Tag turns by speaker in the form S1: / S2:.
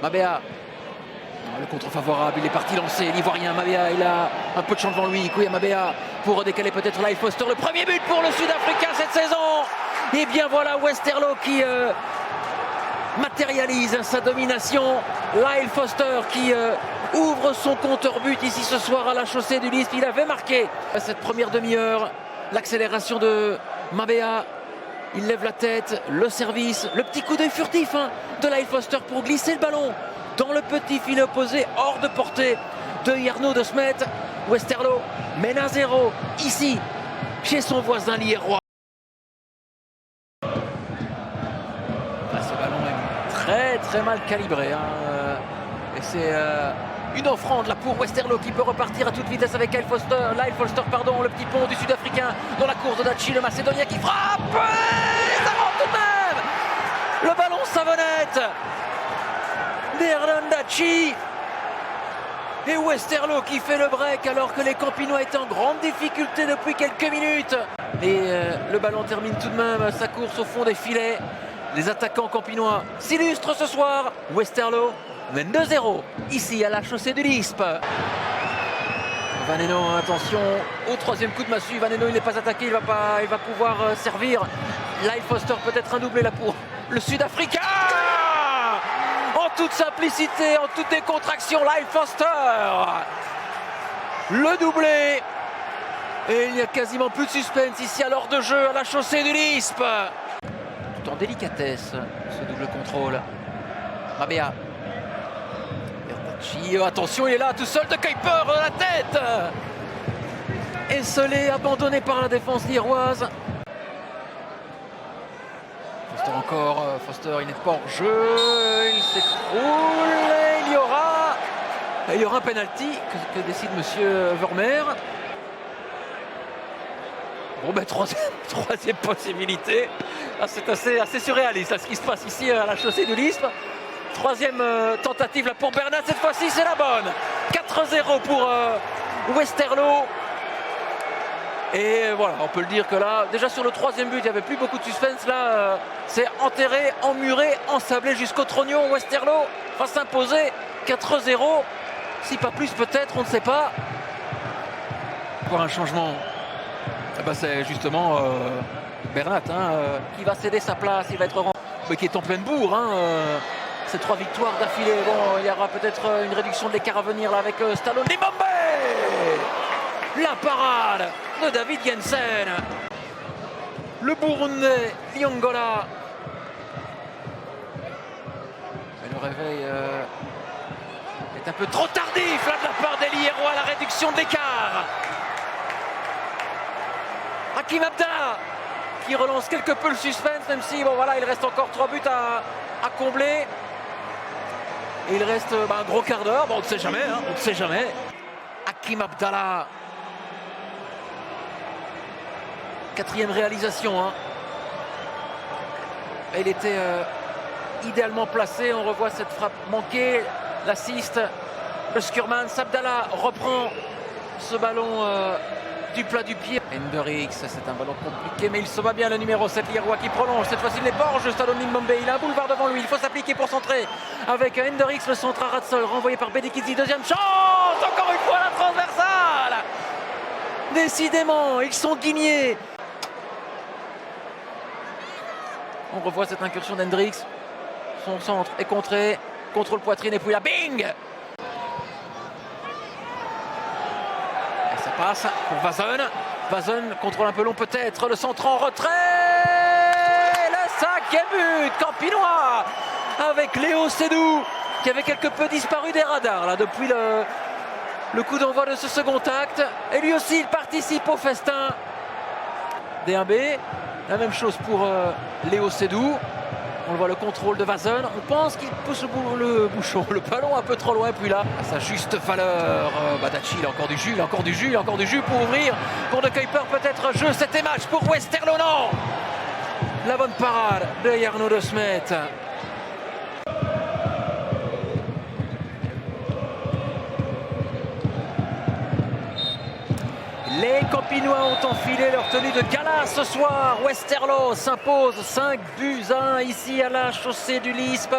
S1: Mabea. Le contre favorable, il est parti lancer, l'Ivoirien Mabea, il a un peu de champ devant lui. Kouya Mabea pour décaler peut-être Lyle Foster. Le premier but pour le Sud-Africain cette saison. Et bien voilà Westerlo qui matérialise sa domination. Lyle Foster qui ouvre son compteur but ici ce soir à la chaussée du Lisp. Il avait marqué cette première demi-heure. L'accélération de Mabea. Il lève la tête, le service, le petit coup d'œil furtif de Lyle Foster pour glisser le ballon dans le petit filet opposé, hors de portée de Jarno de Smet. Westerlo mène à 0 ici, chez son voisin liérois. Ce ballon est très très mal calibré. Et c'est une offrande là pour Westerlo qui peut repartir à toute vitesse avec Lyle Foster, le petit pont du Sud-Africain dans la course de Dachi, le Macédonien qui frappe. Et ça rentre tout de même. Le ballon savonnette d'Erdan Dachi. Et Westerlo qui fait le break alors que les Campinois étaient en grande difficulté depuis quelques minutes. Et le ballon termine tout de même sa course au fond des filets. Les attaquants campinois s'illustrent ce soir. Westerlo mène 2-0 ici à la chaussée du Lisp. Vaneno, attention au troisième coup de massue. Vaneno, il n'est pas attaqué, il va pouvoir servir. Lyle Foster peut-être un doublé là pour le Sud-Africain. En toute simplicité, en toute décontraction, Lyle Foster. Le doublé. Et il n'y a quasiment plus de suspense ici à l'heure de jeu à la chaussée du Lisp. Tout en délicatesse, ce double contrôle. Mabea. Attention, il est là tout seul de Kuiper dans la tête. Esselé, abandonné par la défense liéroise. Foster encore, Foster il n'est pas hors jeu, il s'écroule et il y aura un penalty que décide monsieur Vermeer. Bon ben troisième possibilité. C'est assez surréaliste là, ce qui se passe ici à la chaussée du Lisp. Troisième tentative là pour Bernat, cette fois-ci c'est la bonne. 4-0 pour Westerlo. Et voilà, on peut le dire que là, déjà sur le troisième but, il n'y avait plus beaucoup de suspense. Là, c'est enterré, emmuré, ensablé jusqu'au trognon. Westerlo va s'imposer 4-0. Si pas plus peut-être, on ne sait pas. Encore un changement. Eh ben, c'est justement Bernat qui va céder sa place. Il va être mais qui est en pleine bourre. Ces 3 victoires d'affilée. Bon, il y aura peut-être une réduction de l'écart à venir là avec Stallone Limbombe. La parade de David Jensen. Le Burundais Liongola. Et le réveil est un peu trop tardif là de la part des Liérois, la réduction de l'écart. Hakim Abdallah qui relance quelque peu le suspense, même si bon voilà, il reste encore 3 buts à combler. Et il reste un gros quart d'heure. Bon, on ne sait jamais, on ne sait jamais. Hakim Abdallah. 4e réalisation. Et il était idéalement placé. On revoit cette frappe manquée. L'assist. Le Skurman. Abdallah reprend ce ballon du plat du pied. Hendrix, c'est un ballon compliqué, mais il se bat bien le numéro 7 Liérois qui prolonge. Cette fois-ci, il n'est pas hors jeu. Stallone Limbombe. Il a un boulevard devant lui. Il faut s'appliquer pour centrer avec Hendrix. Le centre à ras de sol renvoyé par Bedikizi. Deuxième chance. Encore une fois la transversale. Décidément, ils sont guignés. On revoit cette incursion d'Hendrix. Son centre est contré. Contrôle poitrine et puis là, bing! Et ça passe pour Vazen. Vazen contrôle un peu long peut-être. Le centre en retrait. Le 5e but campinois avec Léo Sédou qui avait quelque peu disparu des radars là, depuis le coup d'envoi de ce second acte. Et lui aussi, il participe au festin. D1B. La même chose pour Léo Sédou. On le voit, le contrôle de Vazen. On pense qu'il pousse le bouchon, le ballon un peu trop loin. Puis là, à sa juste valeur, Badachi, il a encore du jus, il a encore du jus, il a encore du jus pour ouvrir. Pour De Kuiper, peut-être jeu. C'était match pour Westerlo, non. La bonne parade de Jarno de Smet. Les Campinois ont enfilé leur tenue de gala ce soir. Westerlo s'impose 5-1 ici à la chaussée du Lisp.